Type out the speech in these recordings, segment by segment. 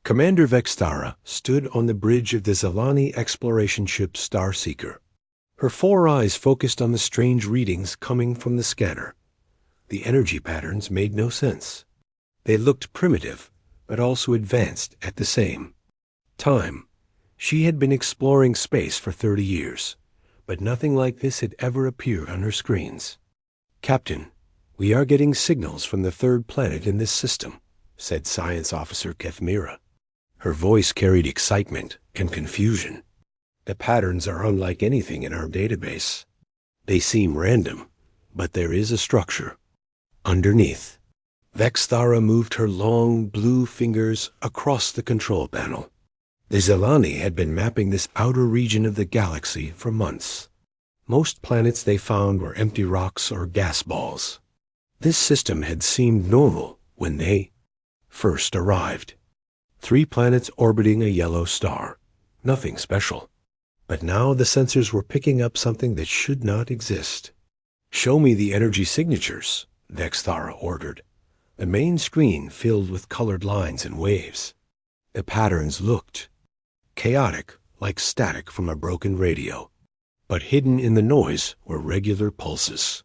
Commander Vextara stood on the bridge of the Zelani exploration ship Starseeker. Her 4 eyes focused on the strange readings coming from the scanner. The energy patterns made no sense. They looked primitive, but also advanced at the same time. She had been exploring space for 30 years, but nothing like this had ever appeared on her screens. "Captain, we are getting signals from the 3rd planet in this system," said Science Officer Kethmira. Her voice carried excitement and confusion. "The patterns are unlike anything in our database. They seem random, but there is a structure underneath." Vextara moved her long blue fingers across the control panel. The Zelani had been mapping this outer region of the galaxy for months. Most planets they found were empty rocks or gas balls. This system had seemed normal when they first arrived. 3 planets orbiting a yellow star. Nothing special. But now the sensors were picking up something that should not exist. "Show me the energy signatures," Vextara ordered. The main screen filled with colored lines and waves. The patterns looked chaotic, like static from a broken radio. But hidden in the noise were regular pulses.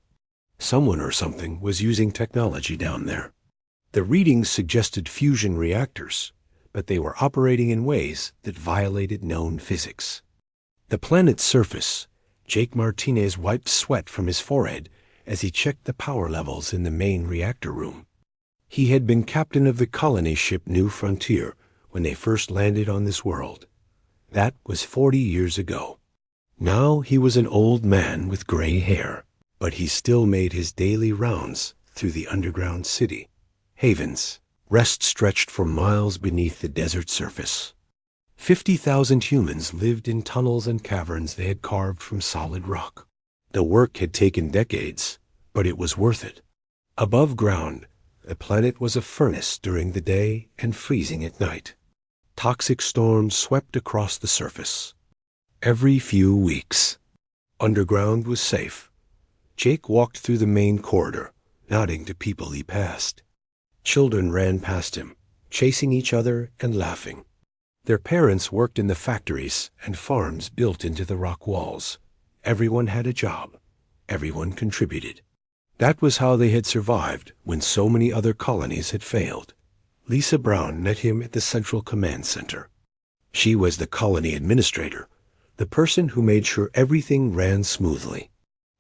Someone or something was using technology down there. The readings suggested fusion reactors, but they were operating in ways that violated known physics. The planet's surface, Jake Martinez wiped sweat from his forehead as he checked the power levels in the main reactor room. He had been captain of the colony ship New Frontier when they first landed on this world. That was 40 years ago. Now he was an old man with gray hair, but he still made his daily rounds through the underground city. Havens, rest stretched for miles beneath the desert surface. 50,000 humans lived in tunnels and caverns they had carved from solid rock. The work had taken decades, but it was worth it. Above ground, the planet was a furnace during the day and freezing at night. Toxic storms swept across the surface. Every few weeks. Underground was safe. Jake walked through the main corridor, nodding to people he passed. Children ran past him, chasing each other and laughing. Their parents worked in the factories and farms built into the rock walls. Everyone had a job. Everyone contributed. That was how they had survived when so many other colonies had failed. Lisa Brown met him at the Central Command Center. She was the colony administrator, the person who made sure everything ran smoothly.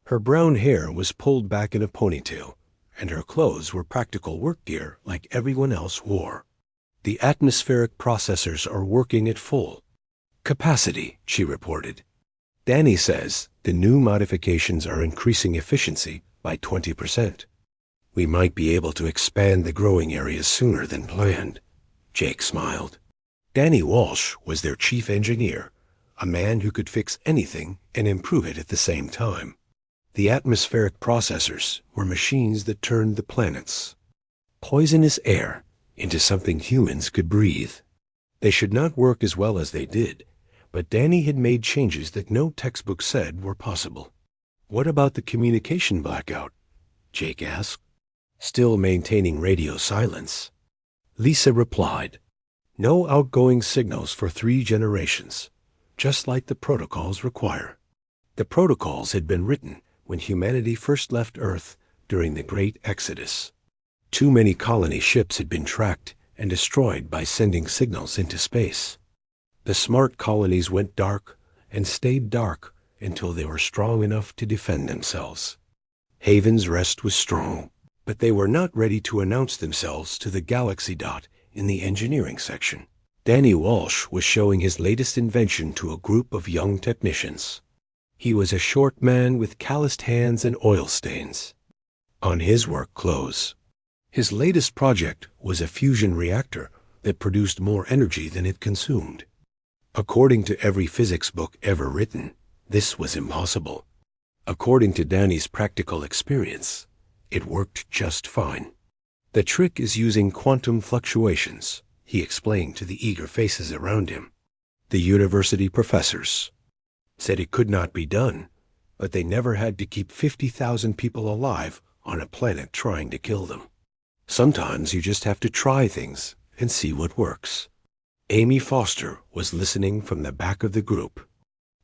Her brown hair was pulled back in a ponytail, and her clothes were practical work gear like everyone else wore. "The atmospheric processors are working at full capacity," she reported. "Danny says the new modifications are increasing efficiency by 20%. We might be able to expand the growing areas sooner than planned." Jake smiled. Danny Walsh was their chief engineer, a man who could fix anything and improve it at the same time. The atmospheric processors were machines that turned the planet's poisonous air into something humans could breathe. They should not work as well as they did, but Danny had made changes that no textbook said were possible. "What about the communication blackout?" Jake asked, still maintaining radio silence. Lisa replied, "No outgoing signals for 3 generations, just like the protocols require." The protocols had been written when humanity first left Earth during the Great Exodus. Too many colony ships had been tracked and destroyed by sending signals into space. The smart colonies went dark and stayed dark until they were strong enough to defend themselves. Haven's rest was strong, but they were not ready to announce themselves to the Galaxy Dot in the engineering section. Danny Walsh was showing his latest invention to a group of young technicians. He was a short man with calloused hands and oil stains on his work clothes. His latest project was a fusion reactor that produced more energy than it consumed. According to every physics book ever written, this was impossible. According to Danny's practical experience, it worked just fine. "The trick is using quantum fluctuations," he explained to the eager faces around him. The university professors said it could not be done, but they never had to keep 50,000 people alive on a planet trying to kill them. Sometimes you just have to try things and see what works. Amy Foster was listening from the back of the group.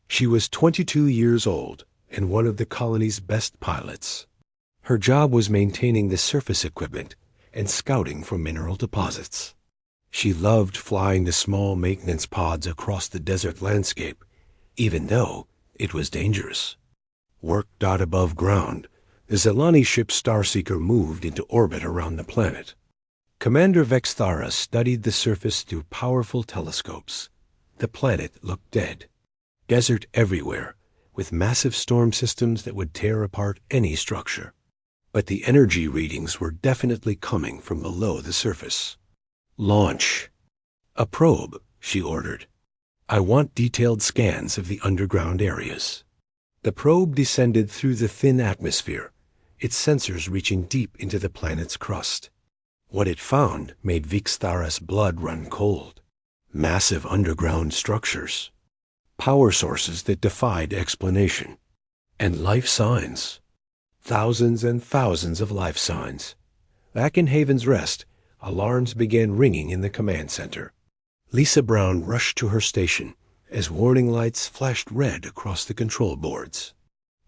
She was 22 years old and one of the colony's best pilots. Her job was maintaining the surface equipment and scouting for mineral deposits. She loved flying the small maintenance pods across the desert landscape, even though it was dangerous. Worked out above ground, the Zelani ship Starseeker moved into orbit around the planet. Commander Vexthara studied the surface through powerful telescopes. The planet looked dead. Desert everywhere, with massive storm systems that would tear apart any structure. But the energy readings were definitely coming from below the surface. Launch. A probe, she ordered. I want detailed scans of the underground areas. The probe descended through the thin atmosphere, its sensors reaching deep into the planet's crust. What it found made Vexthara's blood run cold. Massive underground structures. Power sources that defied explanation. And life signs. Thousands and thousands of life signs. Back in Haven's Rest, alarms began ringing in the command center. Lisa Brown rushed to her station as warning lights flashed red across the control boards.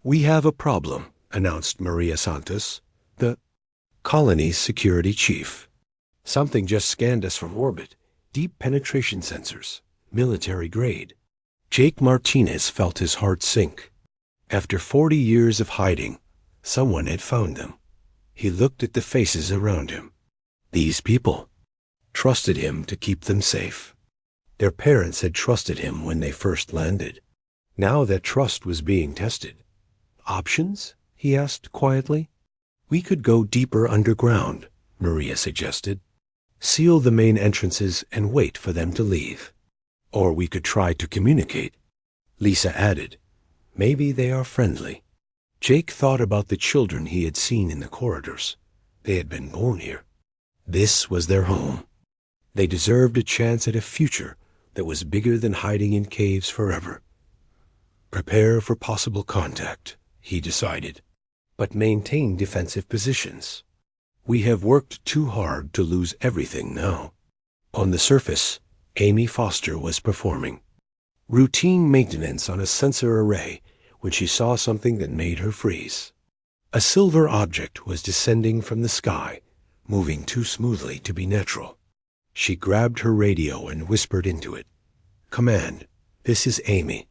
"We have a problem," announced Maria Santos, the colony's security chief. "Something just scanned us from orbit. Deep penetration sensors. Military grade." Jake Martinez felt his heart sink. After 40 years of hiding, someone had found them. He looked at the faces around him. These people trusted him to keep them safe. Their parents had trusted him when they first landed. Now that trust was being tested. "Options?" he asked quietly. "We could go deeper underground," Maria suggested. "Seal the main entrances and wait for them to leave. Or we could try to communicate." Lisa added, "Maybe they are friendly." Jake thought about the children he had seen in the corridors. They had been born here. This was their home. They deserved a chance at a future that was bigger than hiding in caves forever. Prepare for possible contact, he decided, but maintain defensive positions. We have worked too hard to lose everything now. On the surface, Amy Foster was performing routine maintenance on a sensor array when she saw something that made her freeze. A silver object was descending from the sky, moving too smoothly to be natural. She grabbed her radio and whispered into it. "Command, this is Amy.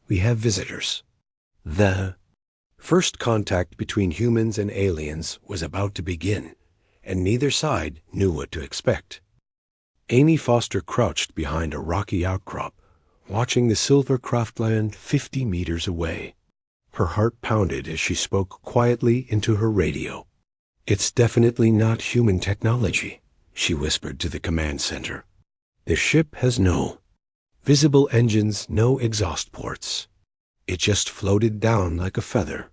We have visitors." The first contact between humans and aliens was about to begin, and neither side knew what to expect. Amy Foster crouched behind a rocky outcrop, watching the silver craft land 50 meters away. Her heart pounded as she spoke quietly into her radio. "It's definitely not human technology," she whispered to the command center. "The ship has no visible engines, no exhaust ports. It just floated down like a feather."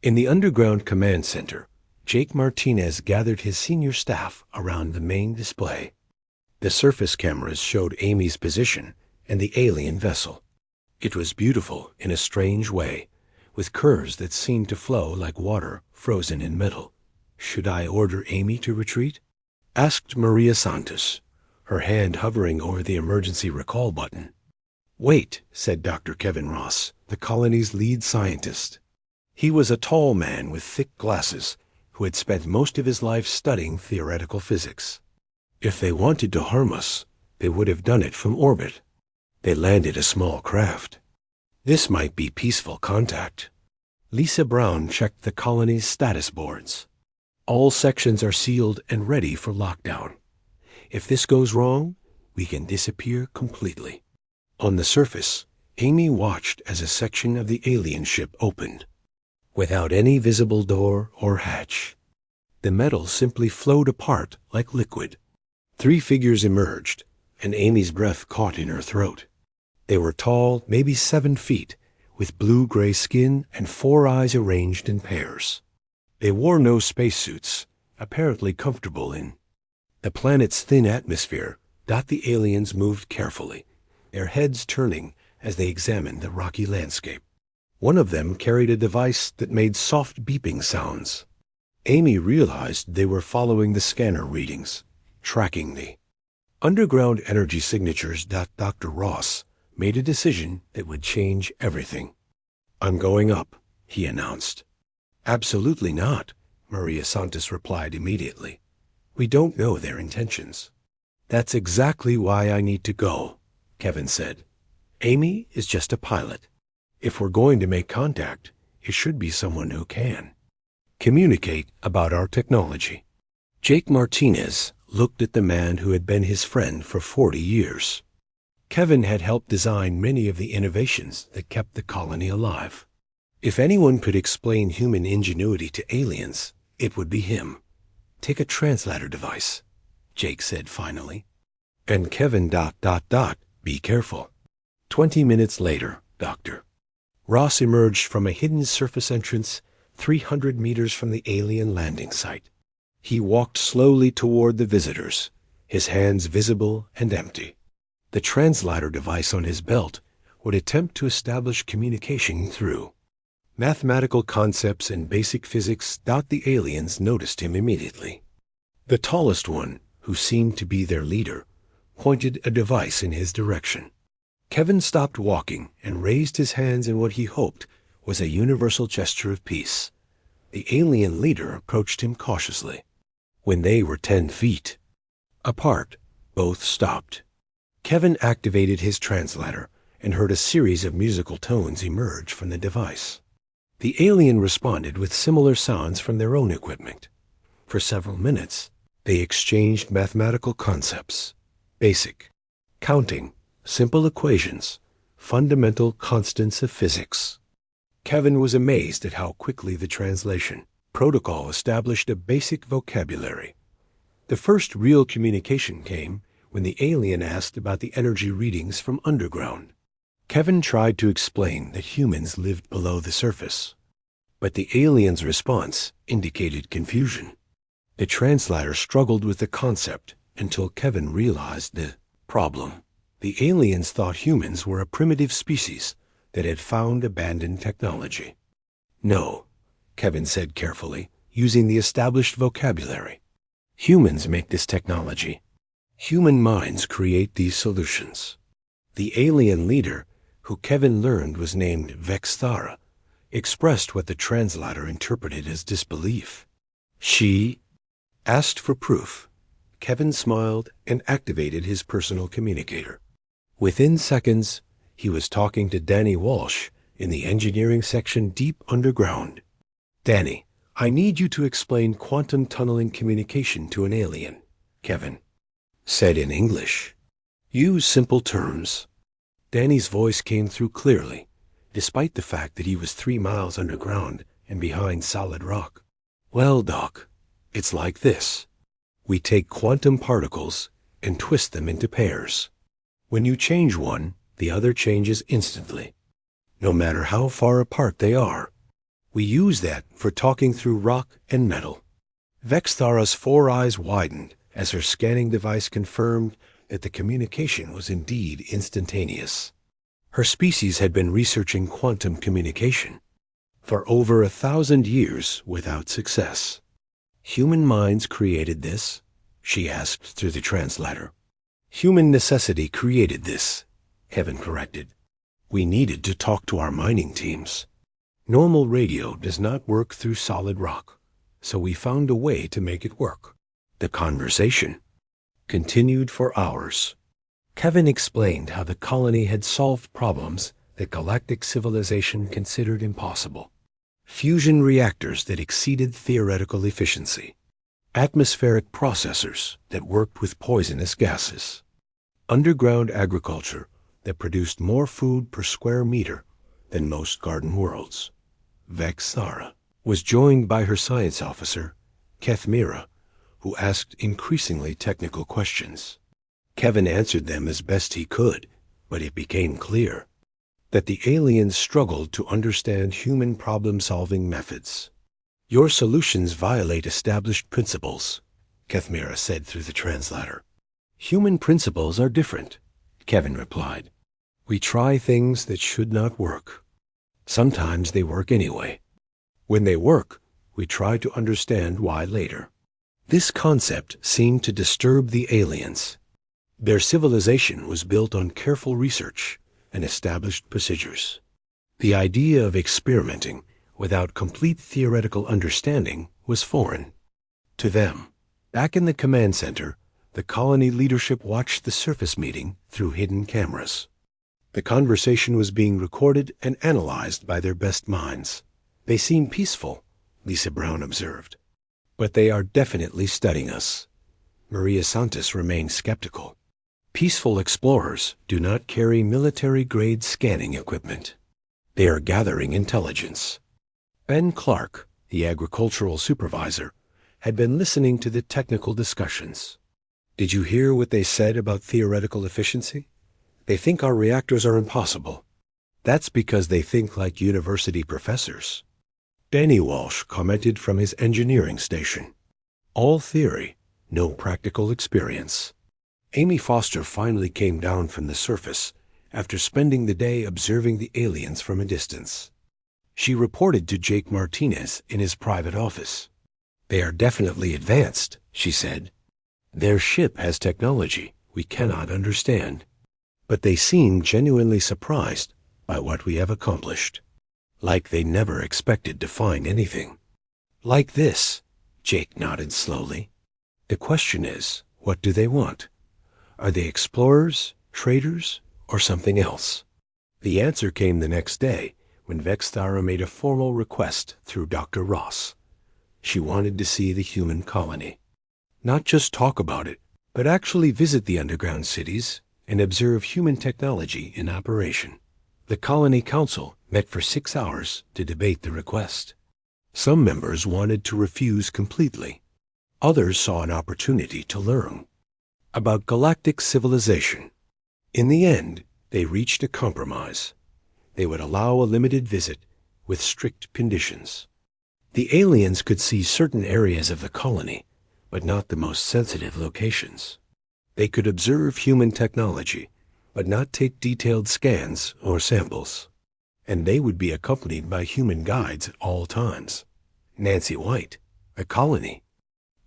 In the underground command center, Jake Martinez gathered his senior staff around the main display. The surface cameras showed Amy's position and the alien vessel. It was beautiful in a strange way, with curves that seemed to flow like water frozen in metal. "Should I order Amy to retreat?" asked Maria Santos, her hand hovering over the emergency recall button. "Wait," said Dr. Kevin Ross, the colony's lead scientist. He was a tall man with thick glasses who had spent most of his life studying theoretical physics. "If they wanted to harm us, they would have done it from orbit. They landed a small craft. This might be peaceful contact." Lisa Brown checked the colony's status boards. "All sections are sealed and ready for lockdown. If this goes wrong, we can disappear completely." On the surface, Amy watched as a section of the alien ship opened. Without any visible door or hatch, the metal simply flowed apart like liquid. 3 figures emerged, and Amy's breath caught in her throat. They were tall, maybe 7 feet, with blue-gray skin and 4 eyes arranged in pairs. They wore no spacesuits, apparently comfortable in the planet's thin atmosphere. The aliens moved carefully, their heads turning as they examined the rocky landscape. One of them carried a device that made soft beeping sounds. Amy realized they were following the scanner readings, tracking the Underground energy signatures. Dr. Ross made a decision that would change everything. "I'm going up," he announced. "Absolutely not," Maria Santos replied immediately. "We don't know their intentions." "That's exactly why I need to go," Kevin said. "Amy is just a pilot. If we're going to make contact, it should be someone who can communicate about our technology." Jake Martinez looked at the man who had been his friend for 40 years. Kevin had helped design many of the innovations that kept the colony alive. If anyone could explain human ingenuity to aliens, it would be him. "Take a translator device," Jake said finally. "And Kevin ... be careful." 20 minutes later, Dr. Ross emerged from a hidden surface entrance 300 meters from the alien landing site. He walked slowly toward the visitors, his hands visible and empty. The translator device on his belt would attempt to establish communication through mathematical concepts and basic physics. The aliens noticed him immediately. The tallest one, who seemed to be their leader, pointed a device in his direction. Kevin stopped walking and raised his hands in what he hoped was a universal gesture of peace. The alien leader approached him cautiously. When they were 10 feet apart, both stopped. Kevin activated his translator and heard a series of musical tones emerge from the device. The alien responded with similar sounds from their own equipment. For several minutes, they exchanged mathematical concepts, basic counting, simple equations, fundamental constants of physics. Kevin was amazed at how quickly the translation protocol established a basic vocabulary. The first real communication came when the alien asked about the energy readings from underground. Kevin tried to explain that humans lived below the surface, but the alien's response indicated confusion. The translator struggled with the concept until Kevin realized the problem. The aliens thought humans were a primitive species that had found abandoned technology. "No," Kevin said carefully, using the established vocabulary. "Humans make this technology. Human minds create these solutions." The alien leader, who Kevin learned was named Vexthara, expressed what the translator interpreted as disbelief. "She asked for proof." Kevin smiled and activated his personal communicator. Within seconds, he was talking to Danny Walsh in the engineering section deep underground. "Danny, I need you to explain quantum tunneling communication to an alien," Kevin said in English. "Use simple terms." Danny's voice came through clearly, despite the fact that he was 3 miles underground and behind solid rock. "Well, Doc, it's like this. We take quantum particles and twist them into pairs. When you change one, the other changes instantly, no matter how far apart they are. We use that for talking through rock and metal." Vexthara's 4 eyes widened as her scanning device confirmed that the communication was indeed instantaneous. Her species had been researching quantum communication for over 1,000 years without success. "Human minds created this?" she asked through the translator. "Human necessity created this," Kevin corrected. "We needed to talk to our mining teams. Normal radio does not work through solid rock, so we found a way to make it work." The conversation continued for hours. Kevin explained how the colony had solved problems that galactic civilization considered impossible. Fusion reactors that exceeded theoretical efficiency, atmospheric processors that worked with poisonous gases, underground agriculture that produced more food per square meter than most garden worlds. Vexthara was joined by her science officer, Kethmira, who asked increasingly technical questions. Kevin answered them as best he could, but it became clear that the aliens struggled to understand human problem-solving methods. "Your solutions violate established principles," Kethmira said through the translator. "Human principles are different," Kevin replied. "We try things that should not work. Sometimes they work anyway. When they work, we try to understand why later." This concept seemed to disturb the aliens. Their civilization was built on careful research and established procedures. The idea of experimenting without complete theoretical understanding was foreign to them. Back in the command center, the colony leadership watched the surface meeting through hidden cameras. The conversation was being recorded and analyzed by their best minds. They seem peaceful, Lisa Brown observed. But they are definitely studying us. Maria Santos remained skeptical. Peaceful explorers do not carry military-grade scanning equipment. They are gathering intelligence. Ben Clark, the agricultural supervisor, had been listening to the technical discussions. Did you hear what they said about theoretical efficiency? They think our reactors are impossible. That's because they think like university professors. Danny Walsh commented from his engineering station. All theory, no practical experience. Amy Foster finally came down from the surface after spending the day observing the aliens from a distance. She reported to Jake Martinez in his private office. They are definitely advanced, she said. Their ship has technology we cannot understand. But they seem genuinely surprised by what we have accomplished. Like they never expected to find anything. Like this, Jake nodded slowly. The question is, what do they want? Are they explorers, traders, or something else? The answer came the next day when Vexthara made a formal request through Dr. Ross. She wanted to see the human colony. Not just talk about it, but actually visit the underground cities and observe human technology in operation. The Colony Council met for 6 hours to debate the request. Some members wanted to refuse completely. Others saw an opportunity to learn about galactic civilization. In the end, they reached a compromise. They would allow a limited visit with strict conditions. The aliens could see certain areas of the colony, but not the most sensitive locations. They could observe human technology, but not take detailed scans or samples. And they would be accompanied by human guides at all times. Nancy White, a colony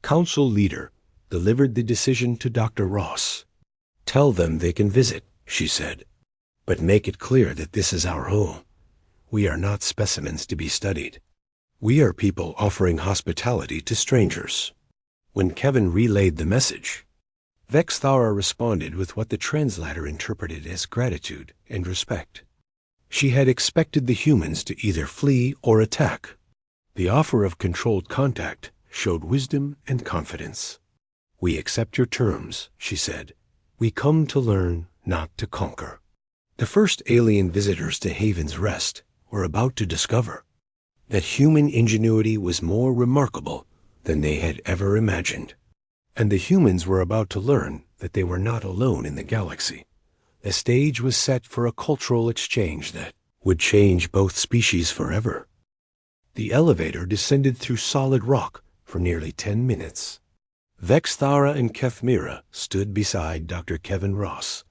council leader, delivered the decision to Dr. Ross. Tell them they can visit, she said, but make it clear that this is our home. We are not specimens to be studied. We are people offering hospitality to strangers. When Kevin relayed the message, Vexthara responded with what the translator interpreted as gratitude and respect. She had expected the humans to either flee or attack. The offer of controlled contact showed wisdom and confidence. We accept your terms, she said. We come to learn, not to conquer. The first alien visitors to Haven's Rest were about to discover that human ingenuity was more remarkable than they had ever imagined. And the humans were about to learn that they were not alone in the galaxy. The stage was set for a cultural exchange that would change both species forever. The elevator descended through solid rock for nearly 10 minutes. Vexthara and Kethmira stood beside Dr. Kevin Ross,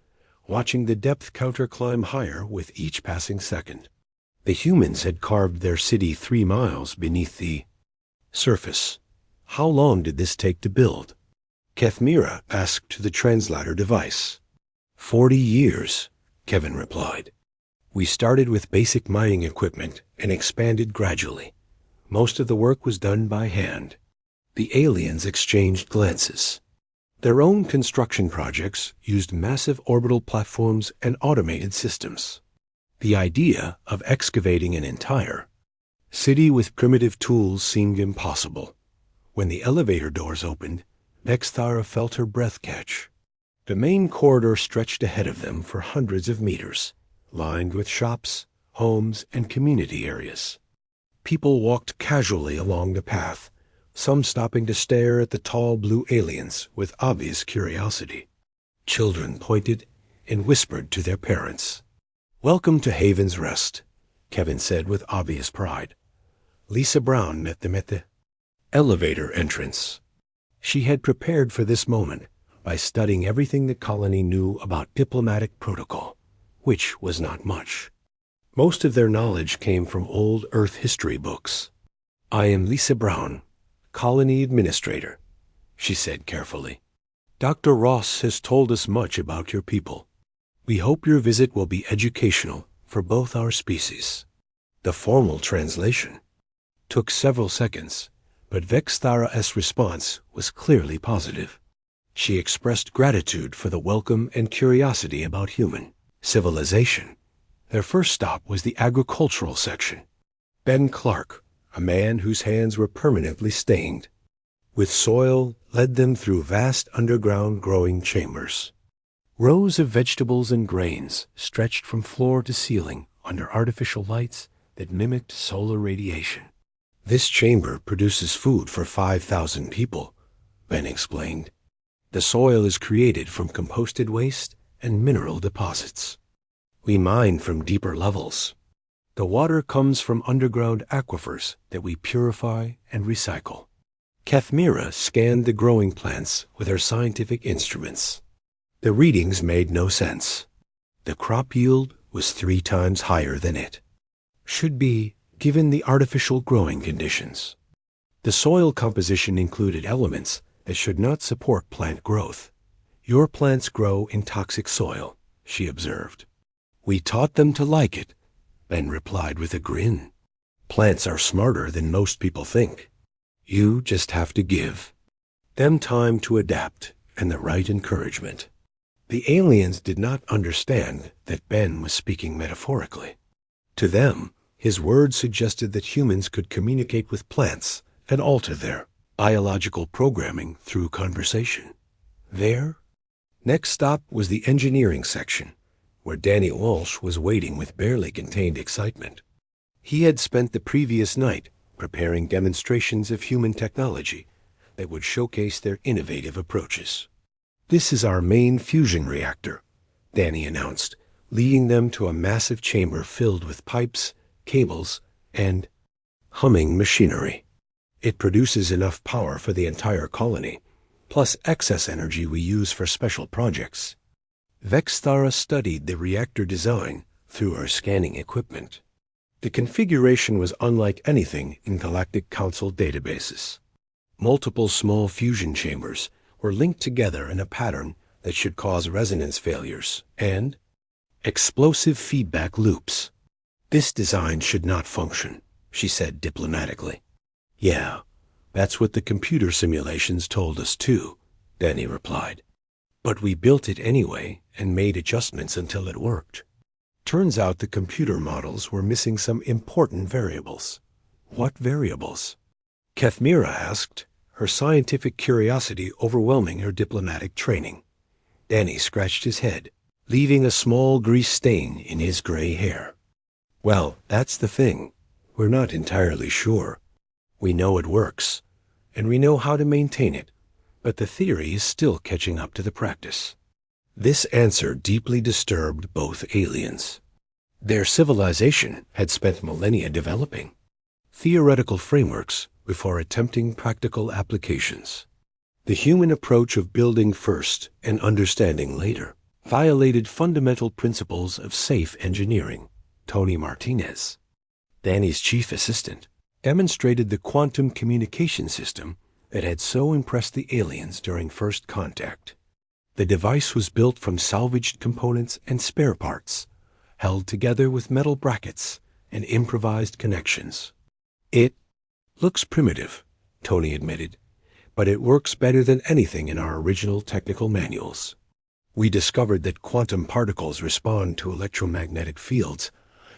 watching the depth counter climb higher with each passing second. The humans had carved their city 3 miles beneath the surface. How long did this take to build? Kethmira asked to the translator device. 40 years, Kevin replied. We started with basic mining equipment and expanded gradually. Most of the work was done by hand. The aliens exchanged glances. Their own construction projects used massive orbital platforms and automated systems. The idea of excavating an entire city with primitive tools seemed impossible. When the elevator doors opened, Vexthara felt her breath catch. The main corridor stretched ahead of them for hundreds of meters, lined with shops, homes, and community areas. People walked casually along the path, some stopping to stare at the tall blue aliens with obvious curiosity. Children pointed and whispered to their parents. Welcome to Haven's Rest, Kevin said with obvious pride. Lisa Brown met them at the elevator entrance. She had prepared for this moment by studying everything the colony knew about diplomatic protocol, which was not much. Most of their knowledge came from old Earth history books. I am Lisa Brown, colony administrator, she said carefully. Dr. Ross has told us much about your people. We hope your visit will be educational for both our species." The formal translation took several seconds, but Vexthara's response was clearly positive. She expressed gratitude for the welcome and curiosity about human civilization. Their first stop was the agricultural section. Ben Clark, a man whose hands were permanently stained with soil, led them through vast underground growing chambers. Rows of vegetables and grains stretched from floor to ceiling under artificial lights that mimicked solar radiation. "This chamber produces food for 5,000 people," Ben explained. "The soil is created from composted waste and mineral deposits. We mine from deeper levels. The water comes from underground aquifers that we purify and recycle." Kathmira scanned the growing plants with her scientific instruments. The readings made no sense. The crop yield was 3 times higher than it should be, given the artificial growing conditions. The soil composition included elements that should not support plant growth. "Your plants grow in toxic soil," she observed. "We taught them to like it," Ben replied with a grin. "Plants are smarter than most people think. You just have to give them time to adapt and the right encouragement." The aliens did not understand that Ben was speaking metaphorically. To them, his words suggested that humans could communicate with plants and alter their biological programming through conversation. Their next stop was the engineering section, where Danny Walsh was waiting with barely contained excitement. He had spent the previous night preparing demonstrations of human technology that would showcase their innovative approaches. "This is our main fusion reactor," Danny announced, leading them to a massive chamber filled with pipes, cables, and humming machinery. "It produces enough power for the entire colony, plus excess energy we use for special projects." Vexthara studied the reactor design through her scanning equipment. The configuration was unlike anything in Galactic Council databases. Multiple small fusion chambers were linked together in a pattern that should cause resonance failures and explosive feedback loops. "This design should not function," she said diplomatically. "Yeah, that's what the computer simulations told us too," Danny replied. "But we built it anyway and made adjustments until it worked." Turns out the computer models were missing some important variables. "What variables?" Kathmira asked, her scientific curiosity overwhelming her diplomatic training. Danny scratched his head, leaving a small grease stain in his gray hair. "Well, that's the thing. We're not entirely sure. We know it works, and we know how to maintain it, but the theory is still catching up to the practice." This answer deeply disturbed both aliens. Their civilization had spent millennia developing theoretical frameworks before attempting practical applications. The human approach of building first and understanding later violated fundamental principles of safe engineering. Tony Martinez, Danny's chief assistant, demonstrated the quantum communication system that had so impressed the aliens during first contact. The device was built from salvaged components and spare parts, held together with metal brackets and improvised connections. "It looks primitive," Tony admitted, "but it works better than anything in our original technical manuals. We discovered that quantum particles respond to electromagnetic fields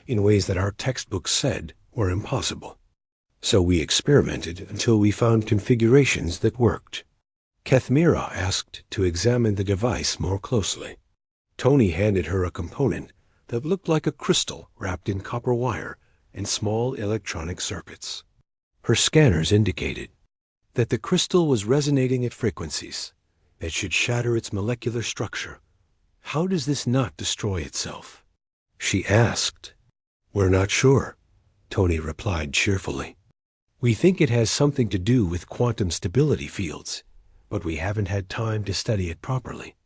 in ways that our textbooks said were impossible. So we experimented until we found configurations that worked." Kathmira asked to examine the device more closely. Tony handed her a component that looked like a crystal wrapped in copper wire and small electronic circuits. Her scanners indicated that the crystal was resonating at frequencies that should shatter its molecular structure. "How does this not destroy itself?" she asked. "We're not sure," Tony replied cheerfully. "We think it has something to do with quantum stability fields, but we haven't had time to study it properly.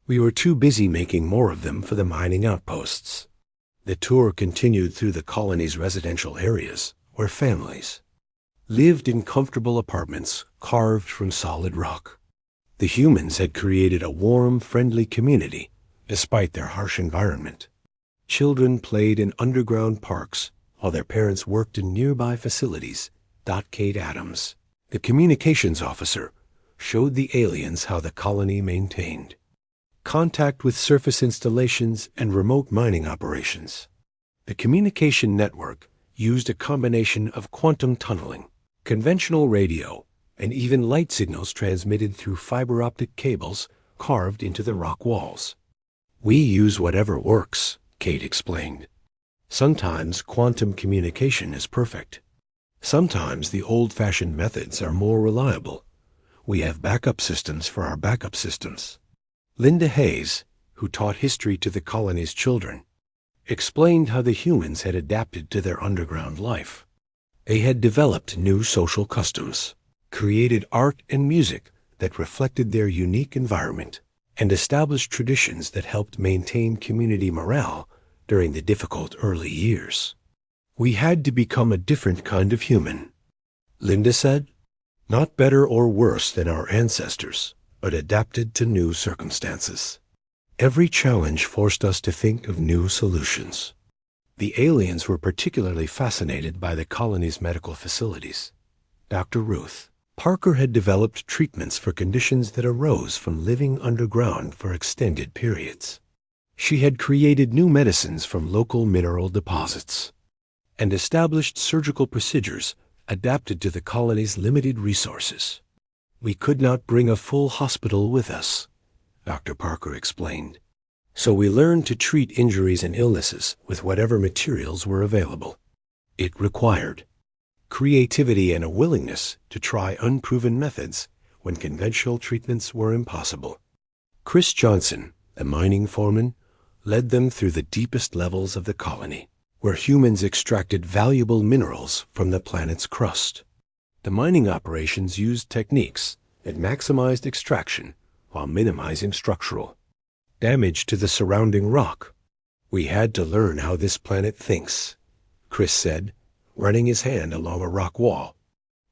We were too busy making more of them for the mining outposts." The tour continued through the colony's residential areas, where families lived in comfortable apartments carved from solid rock. The humans had created a warm, friendly community, despite their harsh environment. Children played in underground parks, while their parents worked in nearby facilities. Kate Adams, the communications officer, showed the aliens how the colony maintained contact with surface installations and remote mining operations. The communication network used a combination of quantum tunneling, conventional radio, and even light signals transmitted through fiber optic cables carved into the rock walls. "We use whatever works," Kate explained. "Sometimes quantum communication is perfect. Sometimes the old-fashioned methods are more reliable. We have backup systems for our backup systems." Linda Hayes, who taught history to the colony's children, explained how the humans had adapted to their underground life. They had developed new social customs, created art and music that reflected their unique environment, and established traditions that helped maintain community morale during the difficult early years. "We had to become a different kind of human," Linda said. "Not better or worse than our ancestors, but adapted to new circumstances. Every challenge forced us to think of new solutions." The aliens were particularly fascinated by the colony's medical facilities. Dr. Ruth Parker had developed treatments for conditions that arose from living underground for extended periods. She had created new medicines from local mineral deposits and established surgical procedures adapted to the colony's limited resources. "We could not bring a full hospital with us," Dr. Parker explained. "So we learned to treat injuries and illnesses with whatever materials were available." It required creativity and a willingness to try unproven methods when conventional treatments were impossible. Chris Johnson, the mining foreman, led them through the deepest levels of the colony, where humans extracted valuable minerals from the planet's crust. The mining operations used techniques that maximized extraction while minimizing structural damage to the surrounding rock. "We had to learn how this planet thinks," Chris said, running his hand along a rock wall.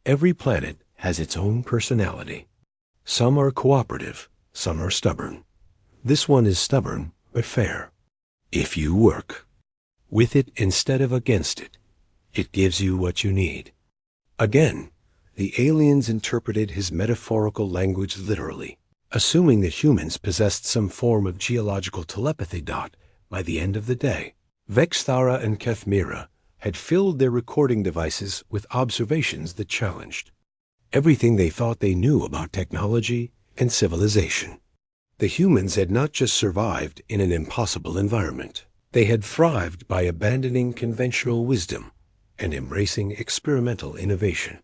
"Every planet has its own personality. Some are cooperative, some are stubborn. This one is stubborn but fair. If you work with it instead of against it, it gives you what you need." Again, the aliens interpreted his metaphorical language literally, assuming that humans possessed some form of geological telepathy. By the end of the day, Vexthara and Kethmira had filled their recording devices with observations that challenged everything they thought they knew about technology and civilization. The humans had not just survived in an impossible environment. They had thrived by abandoning conventional wisdom and embracing experimental innovation.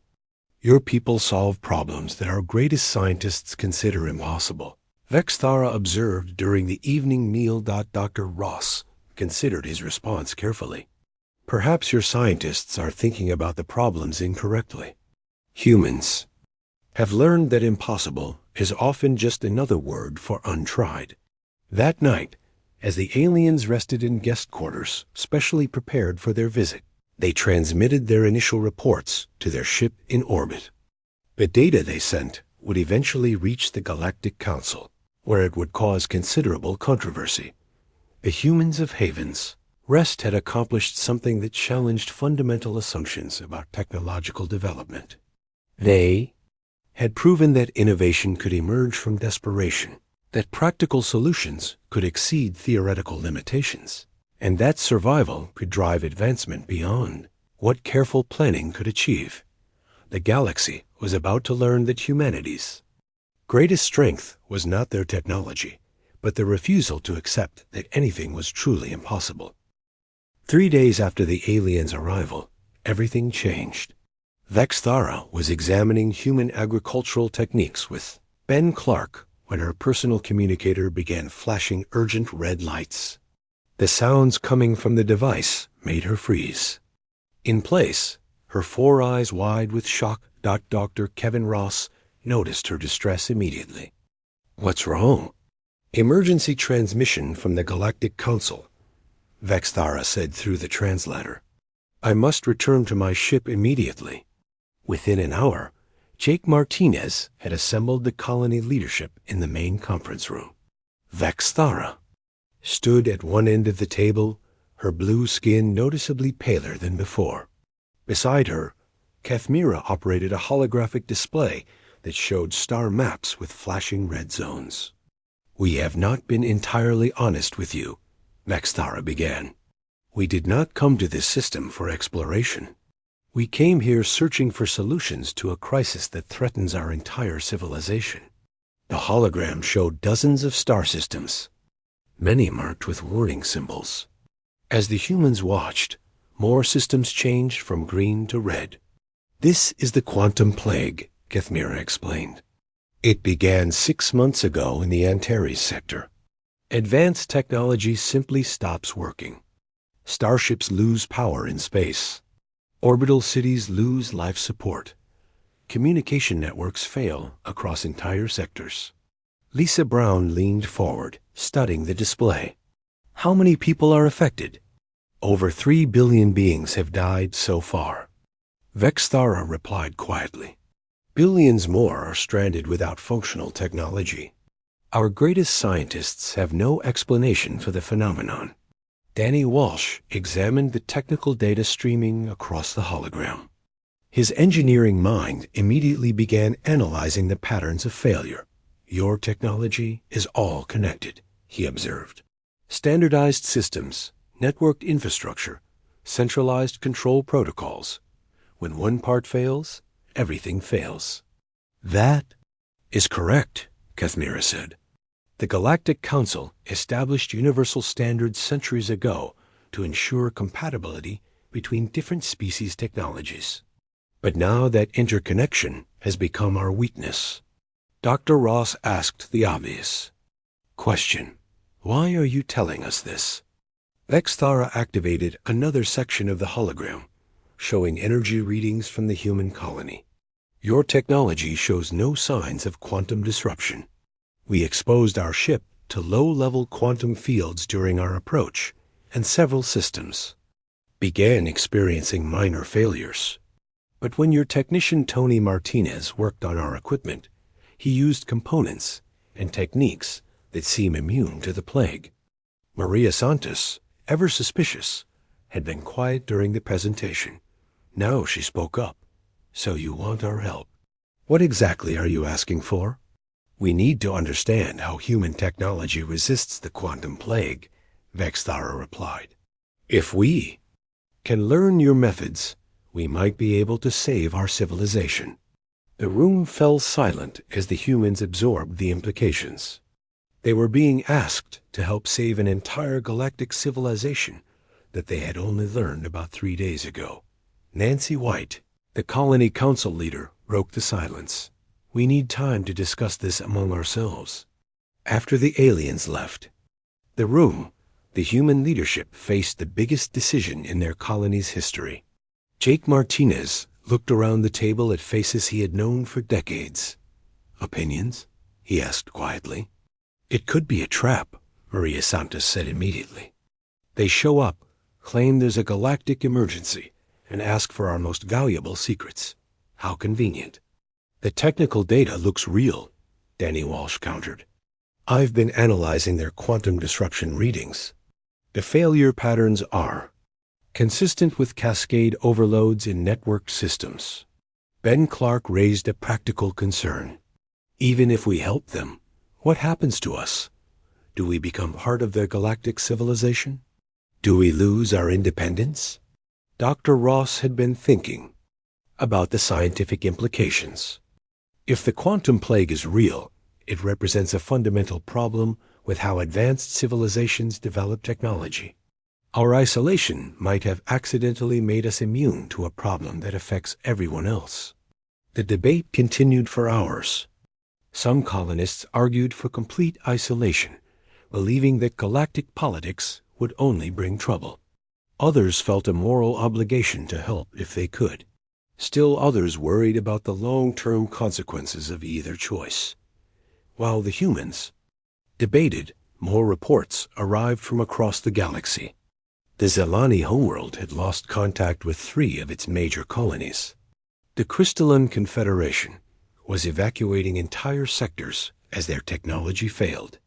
"Your people solve problems that our greatest scientists consider impossible," Vexthara observed during the evening meal. Dr. Ross considered his response carefully. "Perhaps your scientists are thinking about the problems incorrectly. Humans have learned that impossible is often just another word for untried." That night, as the aliens rested in guest quarters specially prepared for their visit, they transmitted their initial reports to their ship in orbit. The data they sent would eventually reach the Galactic Council, where it would cause considerable controversy. The humans of Havens Rest had accomplished something that challenged fundamental assumptions about technological development. They had proven that innovation could emerge from desperation, that practical solutions could exceed theoretical limitations, and that survival could drive advancement beyond what careful planning could achieve. The galaxy was about to learn that humanity's greatest strength was not their technology, but the refusal to accept that anything was truly impossible. 3 days after the aliens' arrival, everything changed. Vexthara was examining human agricultural techniques with Ben Clark when her personal communicator began flashing urgent red lights. The sounds coming from the device made her freeze. In place, her 4 eyes wide with shock. Dr. Kevin Ross noticed her distress immediately. "What's wrong?" "Emergency transmission from the Galactic Council," Vexthara said through the translator. "I must return to my ship immediately." Within an hour, Jake Martinez had assembled the colony leadership in the main conference room. Vexthara stood at one end of the table, her blue skin noticeably paler than before. Beside her, Kathmira operated a holographic display that showed star maps with flashing red zones. "We have not been entirely honest with you," Vexthara began. "We did not come to this system for exploration. We came here searching for solutions to a crisis that threatens our entire civilization." The hologram showed dozens of star systems, many marked with warning symbols. As the humans watched, more systems changed from green to red. "This is the quantum plague," Kathmira explained. "It began 6 months ago in the Antares sector. Advanced technology simply stops working. Starships lose power in space. Orbital cities lose life support. Communication networks fail across entire sectors." Lisa Brown leaned forward, studying the display. "How many people are affected?" "Over 3 billion beings have died so far," Vexthara replied quietly. "Billions more are stranded without functional technology. Our greatest scientists have no explanation for the phenomenon." Danny Walsh examined the technical data streaming across the hologram. His engineering mind immediately began analyzing the patterns of failure. "Your technology is all connected," he observed. "Standardized systems, networked infrastructure, centralized control protocols. When one part fails, everything fails." "That is correct," Kathmira said. "The Galactic Council established universal standards centuries ago to ensure compatibility between different species' technologies. But now that interconnection has become our weakness." Dr. Ross asked the obvious question. "Why are you telling us this?" Vexthara activated another section of the hologram, showing energy readings from the human colony. "Your technology shows no signs of quantum disruption. We exposed our ship to low-level quantum fields during our approach, and several systems began experiencing minor failures. But when your technician Tony Martinez worked on our equipment, he used components and techniques that seem immune to the plague." Maria Santos, ever suspicious, had been quiet during the presentation. Now she spoke up. "So you want our help? What exactly are you asking for?" "We need to understand how human technology resists the quantum plague," Vexthara replied. "If we can learn your methods, we might be able to save our civilization." The room fell silent as the humans absorbed the implications. They were being asked to help save an entire galactic civilization that they had only learned about 3 days ago. Nancy White, the colony council leader, broke the silence. "We need time to discuss this among ourselves." After the aliens left the room, the human leadership faced the biggest decision in their colony's history. Jake Martinez looked around the table at faces he had known for decades. "Opinions?" he asked quietly. "It could be a trap," Maria Santos said immediately. "They show up, claim there's a galactic emergency, and ask for our most valuable secrets. How convenient." "The technical data looks real," Danny Walsh countered. "I've been analyzing their quantum disruption readings. The failure patterns are consistent with cascade overloads in networked systems." Ben Clark raised a practical concern. "Even if we help them, what happens to us? Do we become part of their galactic civilization? Do we lose our independence?" Dr. Ross had been thinking about the scientific implications. If the quantum plague is real, it represents a fundamental problem with how advanced civilizations develop technology. Our isolation might have accidentally made us immune to a problem that affects everyone else. The debate continued for hours. Some colonists argued for complete isolation, believing that galactic politics would only bring trouble. Others felt a moral obligation to help if they could. Still others worried about the long-term consequences of either choice. While the humans debated, more reports arrived from across the galaxy. The Zelani homeworld had lost contact with 3 of its major colonies. The Crystalline Confederation was evacuating entire sectors as their technology failed.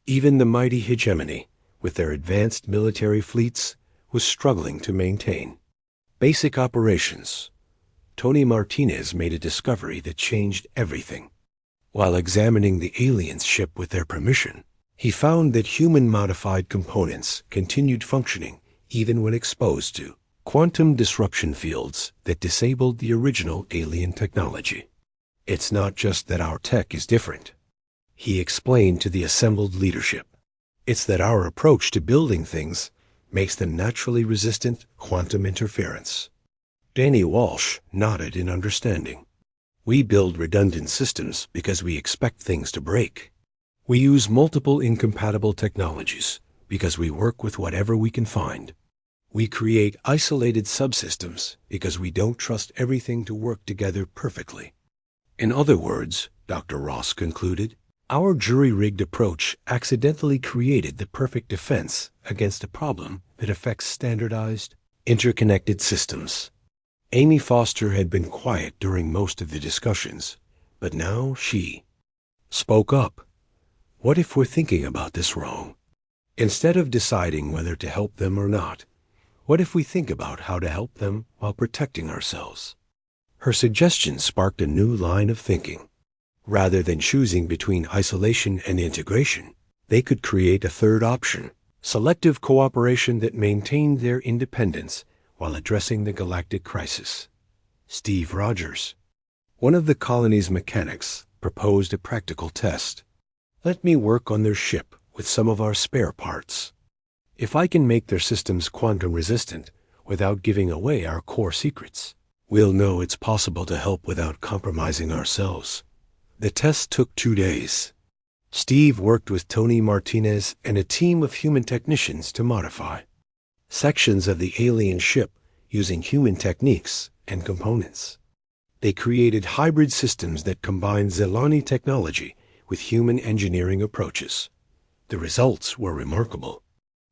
Even the mighty hegemony, with their advanced military fleets, was struggling to maintain basic operations. Tony Martinez made a discovery that changed everything. While examining the aliens' ship with their permission, he found that human-modified components continued functioning even when exposed to quantum disruption fields that disabled the original alien technology. It's not just that our tech is different, he explained to the assembled leadership. It's that our approach to building things makes them naturally resistant quantum interference. Danny Walsh nodded in understanding. We build redundant systems because we expect things to break. We use multiple incompatible technologies because we work with whatever we can find. We create isolated subsystems because we don't trust everything to work together perfectly. In other words, Dr. Ross concluded, our jury-rigged approach accidentally created the perfect defense against a problem that affects standardized, interconnected systems. Amy Foster had been quiet during most of the discussions, but now she spoke up. What if we're thinking about this wrong? Instead of deciding whether to help them or not, what if we think about how to help them while protecting ourselves? Her suggestion sparked a new line of thinking. Rather than choosing between isolation and integration, they could create a third option, selective cooperation that maintained their independence while addressing the galactic crisis. Steve Rogers, one of the colony's mechanics, proposed a practical test. Let me work on their ship with some of our spare parts. If I can make their systems quantum resistant without giving away our core secrets, we'll know it's possible to help without compromising ourselves. The test took 2 days. Steve worked with Tony Martinez and a team of human technicians to modify sections of the alien ship using human techniques and components. They created hybrid systems that combined Zelani technology with human engineering approaches. The results were remarkable.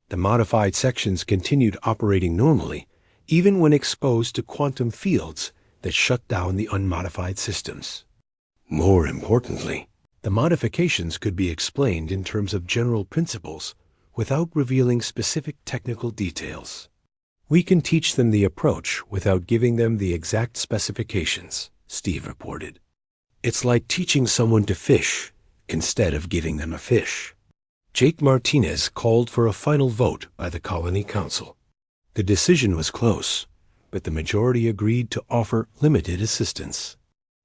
The modified sections continued operating normally, even when exposed to quantum fields that shut down the unmodified systems. More importantly, the modifications could be explained in terms of general principles without revealing specific technical details. We can teach them the approach without giving them the exact specifications, Steve reported. It's like teaching someone to fish instead of giving them a fish. Jake Martinez called for a final vote by the Colony Council. The decision was close, but the majority agreed to offer limited assistance.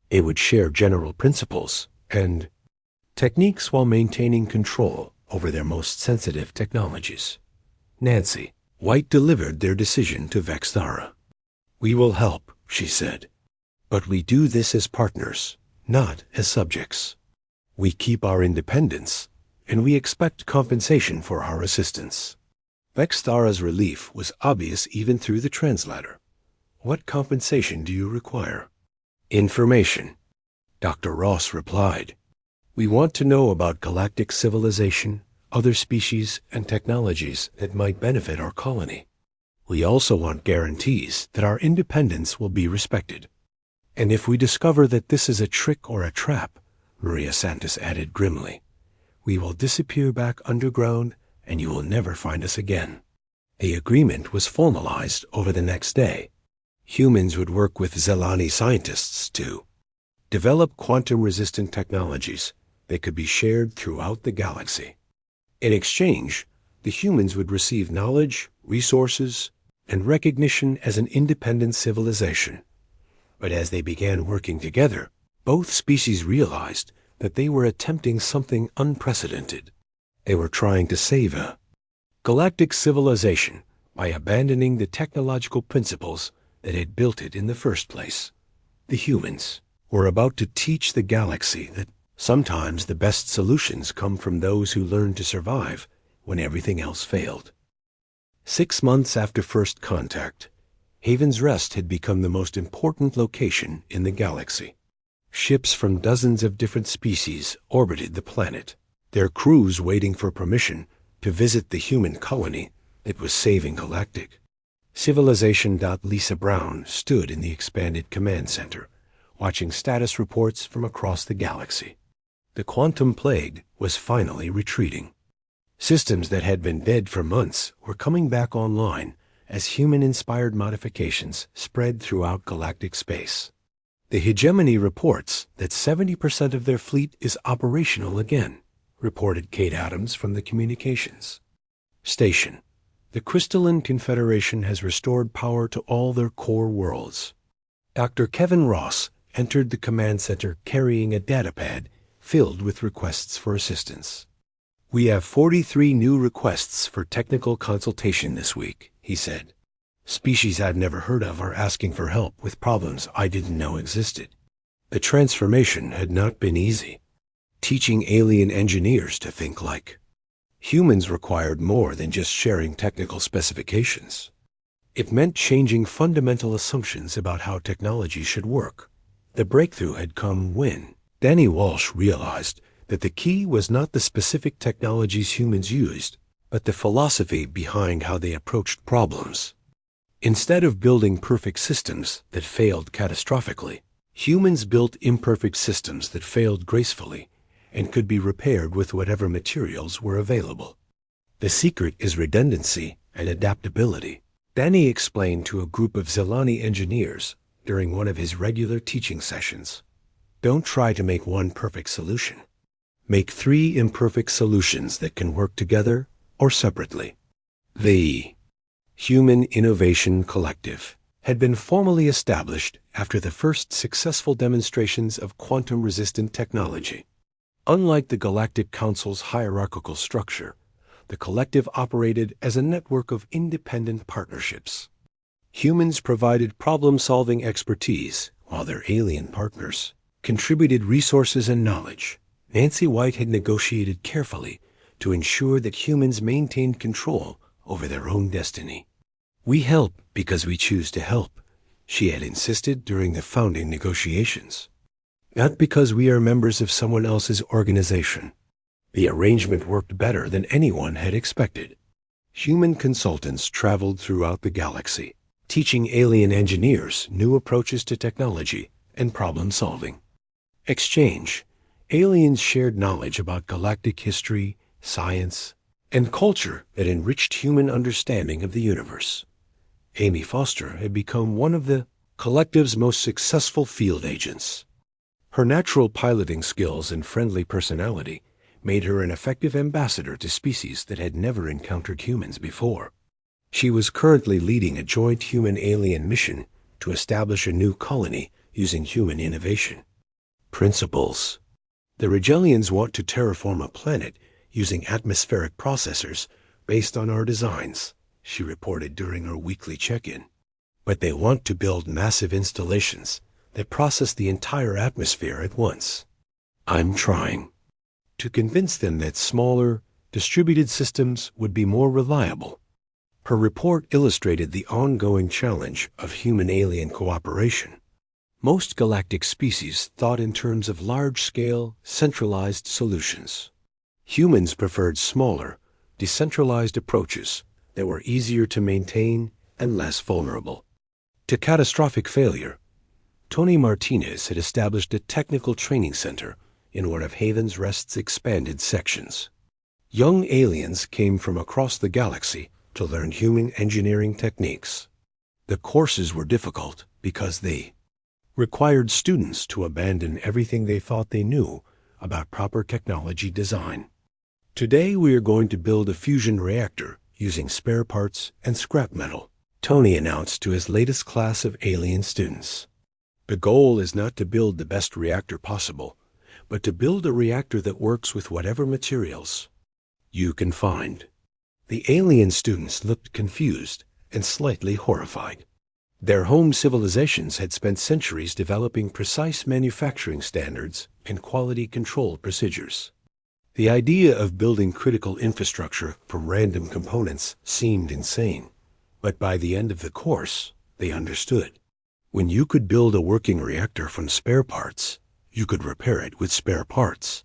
It would share general principles and techniques while maintaining control over their most sensitive technologies. Nancy White delivered their decision to Vexthara. We will help, she said, but we do this as partners, not as subjects. We keep our independence, and we expect compensation for our assistance. Vexthara's relief was obvious even through the translator. What compensation do you require? Information, Dr. Ross replied. We want to know about galactic civilization, other species, and technologies that might benefit our colony. We also want guarantees that our independence will be respected. And if we discover that this is a trick or a trap, Maria Santos added grimly, we will disappear back underground and you will never find us again. The agreement was formalized over the next day. Humans would work with Zelani scientists to develop quantum-resistant technologies that could be shared throughout the galaxy. In exchange, the humans would receive knowledge, resources, and recognition as an independent civilization. But as they began working together, both species realized that they were attempting something unprecedented. They were trying to save a galactic civilization by abandoning the technological principles that had built it in the first place. The humans were about to teach the galaxy that sometimes the best solutions come from those who learn to survive when everything else failed. 6 months after first contact, Haven's Rest had become the most important location in the galaxy. Ships from dozens of different species orbited the planet, their crews waiting for permission to visit the human colony that was saving Galactic. Civilization. Lisa Brown stood in the expanded command center, watching status reports from across the galaxy. The quantum plague was finally retreating. Systems that had been dead for months were coming back online as human-inspired modifications spread throughout galactic space. The hegemony reports that 70% of their fleet is operational again, reported Kate Adams from the communications station. The Crystalline Confederation has restored power to all their core worlds. Dr. Kevin Ross entered the command center carrying a datapad filled with requests for assistance. "We have 43 new requests for technical consultation this week," he said. "Species I'd never heard of are asking for help with problems I didn't know existed." The transformation had not been easy. Teaching alien engineers to think like humans required more than just sharing technical specifications. It meant changing fundamental assumptions about how technology should work. The breakthrough had come when Danny Walsh realized that the key was not the specific technologies humans used, but the philosophy behind how they approached problems. Instead of building perfect systems that failed catastrophically, humans built imperfect systems that failed gracefully and could be repaired with whatever materials were available. The secret is redundancy and adaptability, Danny explained to a group of Zelani engineers during one of his regular teaching sessions. Don't try to make one perfect solution. Make 3 imperfect solutions that can work together or separately. The Human Innovation Collective had been formally established after the first successful demonstrations of quantum-resistant technology. Unlike the Galactic Council's hierarchical structure, the collective operated as a network of independent partnerships. Humans provided problem-solving expertise, while their alien partners contributed resources and knowledge. Nancy White had negotiated carefully to ensure that humans maintained control over their own destiny. "We help because we choose to help," she had insisted during the founding negotiations. "Not because we are members of someone else's organization." The arrangement worked better than anyone had expected. Human consultants traveled throughout the galaxy, teaching alien engineers new approaches to technology and problem-solving. Exchange. Aliens shared knowledge about galactic history, science, and culture that enriched human understanding of the universe. Amy Foster had become one of the collective's most successful field agents. Her natural piloting skills and friendly personality made her an effective ambassador to species that had never encountered humans before. She was currently leading a joint human-alien mission to establish a new colony using human innovation. Principles. The Regellians want to terraform a planet using atmospheric processors based on our designs, she reported during her weekly check-in. But they want to build massive installations that process the entire atmosphere at once. I'm trying to convince them that smaller, distributed systems would be more reliable. Her report illustrated the ongoing challenge of human-alien cooperation. Most galactic species thought in terms of large-scale, centralized solutions. Humans preferred smaller, decentralized approaches that were easier to maintain and less vulnerable to catastrophic failure. Tony Martinez had established a technical training center in one of Haven's Rest's expanded sections. Young aliens came from across the galaxy to learn human engineering techniques. The courses were difficult because they required students to abandon everything they thought they knew about proper technology design. "Today we are going to build a fusion reactor using spare parts and scrap metal," Tony announced to his latest class of alien students. "The goal is not to build the best reactor possible, but to build a reactor that works with whatever materials you can find." The alien students looked confused and slightly horrified. Their home civilizations had spent centuries developing precise manufacturing standards and quality control procedures. The idea of building critical infrastructure from random components seemed insane, but by the end of the course, they understood. When you could build a working reactor from spare parts, you could repair it with spare parts.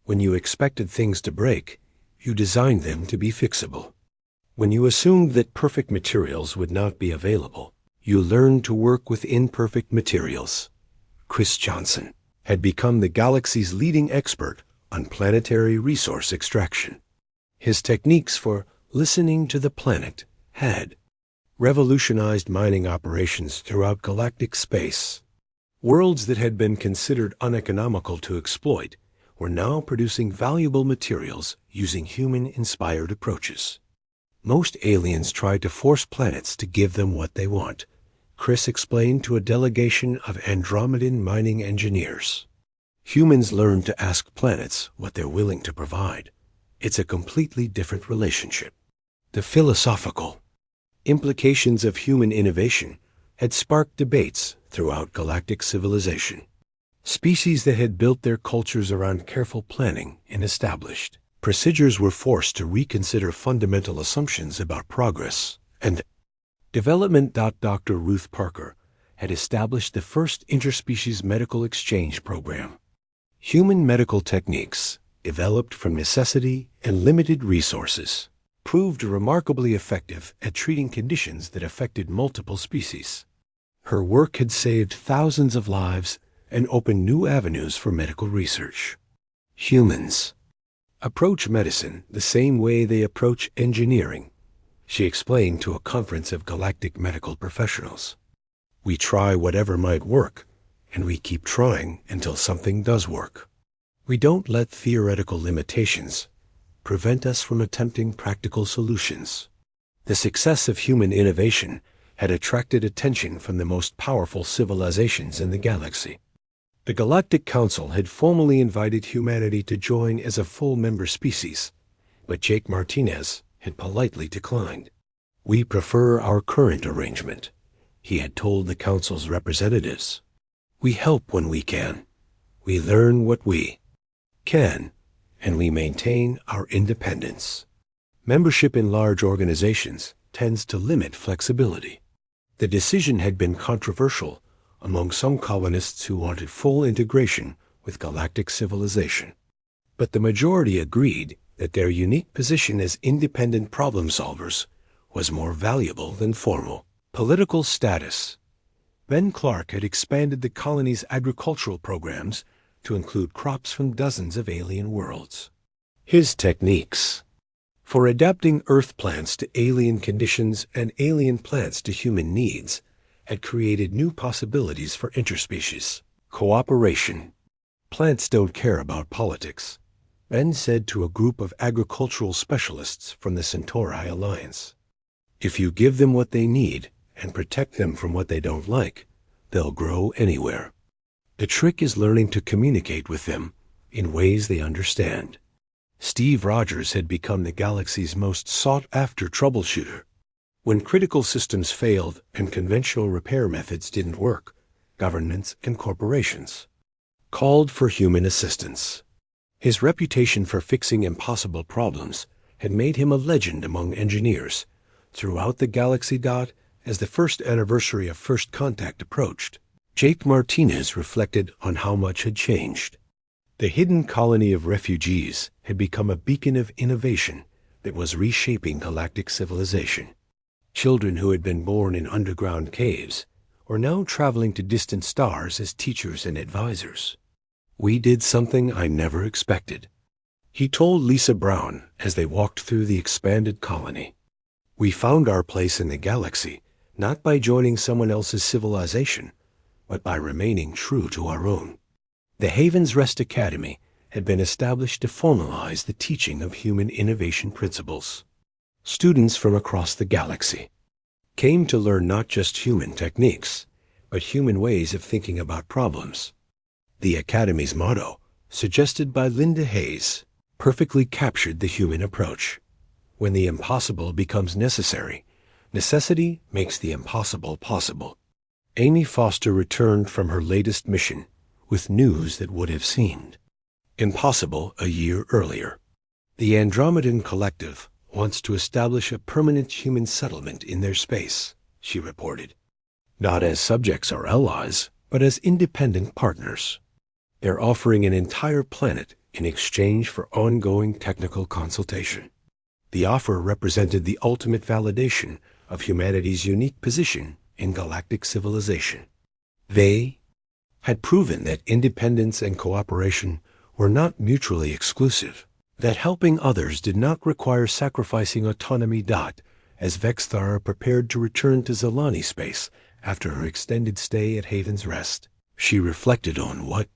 When you expected things to break, you designed them to be fixable. When you assumed that perfect materials would not be available, you learned to work with imperfect materials. Chris Johnson, had become the galaxy's leading expert on planetary resource extraction. His techniques for listening to the planet had revolutionized mining operations throughout galactic space. Worlds that had been considered uneconomical to exploit were now producing valuable materials using human-inspired approaches. Most aliens try to force planets to give them what they want, Chris explained to a delegation of Andromedan mining engineers. Humans learn to ask planets what they're willing to provide. It's a completely different relationship. The philosophical implications of human innovation had sparked debates throughout galactic civilization. Species that had built their cultures around careful planning and established procedures were forced to reconsider fundamental assumptions about progress and development. Dr. Ruth Parker had established the first interspecies medical exchange program. Human medical techniques, developed from necessity and limited resources, proved remarkably effective at treating conditions that affected multiple species. Her work had saved thousands of lives and opened new avenues for medical research. Humans approach medicine the same way they approach engineering, she explained to a conference of galactic medical professionals. We try whatever might work, and we keep trying until something does work. We don't let theoretical limitations prevent us from attempting practical solutions. The success of human innovation had attracted attention from the most powerful civilizations in the galaxy. The Galactic Council had formally invited humanity to join as a full member species, but Jake Martinez had politely declined. We prefer our current arrangement, he had told the Council's representatives. We help when we can. We learn what we can, and we maintain our independence. Membership in large organizations tends to limit flexibility. The decision had been controversial among some colonists who wanted full integration with galactic civilization. But the majority agreed that their unique position as independent problem solvers was more valuable than formal political status. Ben Clark had expanded the colony's agricultural programs to include crops from dozens of alien worlds. His techniques for adapting Earth plants to alien conditions and alien plants to human needs had created new possibilities for interspecies cooperation. Plants don't care about politics, Ben said to a group of agricultural specialists from the Centauri Alliance. If you give them what they need and protect them from what they don't like, they'll grow anywhere. The trick is learning to communicate with them in ways they understand. Steve Rogers had become the galaxy's most sought-after troubleshooter. When critical systems failed and conventional repair methods didn't work, governments and corporations called for human assistance. His reputation for fixing impossible problems had made him a legend among engineers throughout the galaxy. As the first anniversary of First Contact approached, Jake Martinez reflected on how much had changed. The hidden colony of refugees had become a beacon of innovation that was reshaping galactic civilization. Children who had been born in underground caves were now traveling to distant stars as teachers and advisors. We did something I never expected, he told Lisa Brown as they walked through the expanded colony. We found our place in the galaxy not by joining someone else's civilization, but by remaining true to our own. The Haven's Rest Academy had been established to formalize the teaching of human innovation principles. Students from across the galaxy came to learn not just human techniques, but human ways of thinking about problems. The Academy's motto, suggested by Linda Hayes, perfectly captured the human approach. When the impossible becomes necessary, necessity makes the impossible possible. Amy Foster returned from her latest mission with news that would have seemed impossible a year earlier. The Andromedan Collective wants to establish a permanent human settlement in their space, she reported. Not as subjects or allies, but as independent partners. They're offering an entire planet in exchange for ongoing technical consultation. The offer represented the ultimate validation of humanity's unique position in galactic civilization. They had proven that independence and cooperation were not mutually exclusive, that helping others did not require sacrificing autonomy. As Vexthara prepared to return to Zalani space after her extended stay at Haven's Rest, she reflected on what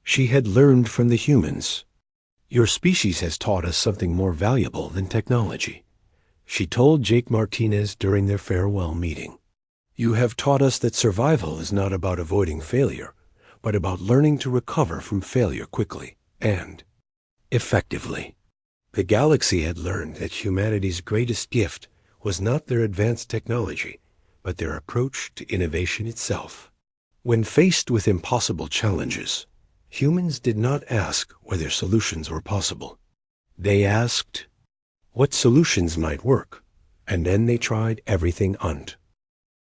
she had learned from the humans. Your species has taught us something more valuable than technology, she told Jake Martinez during their farewell meeting. You have taught us that survival is not about avoiding failure, but about learning to recover from failure quickly and effectively. The galaxy had learned that humanity's greatest gift was not their advanced technology, but their approach to innovation itself. When faced with impossible challenges, humans did not ask whether solutions were possible. They asked what solutions might work, and then they tried everything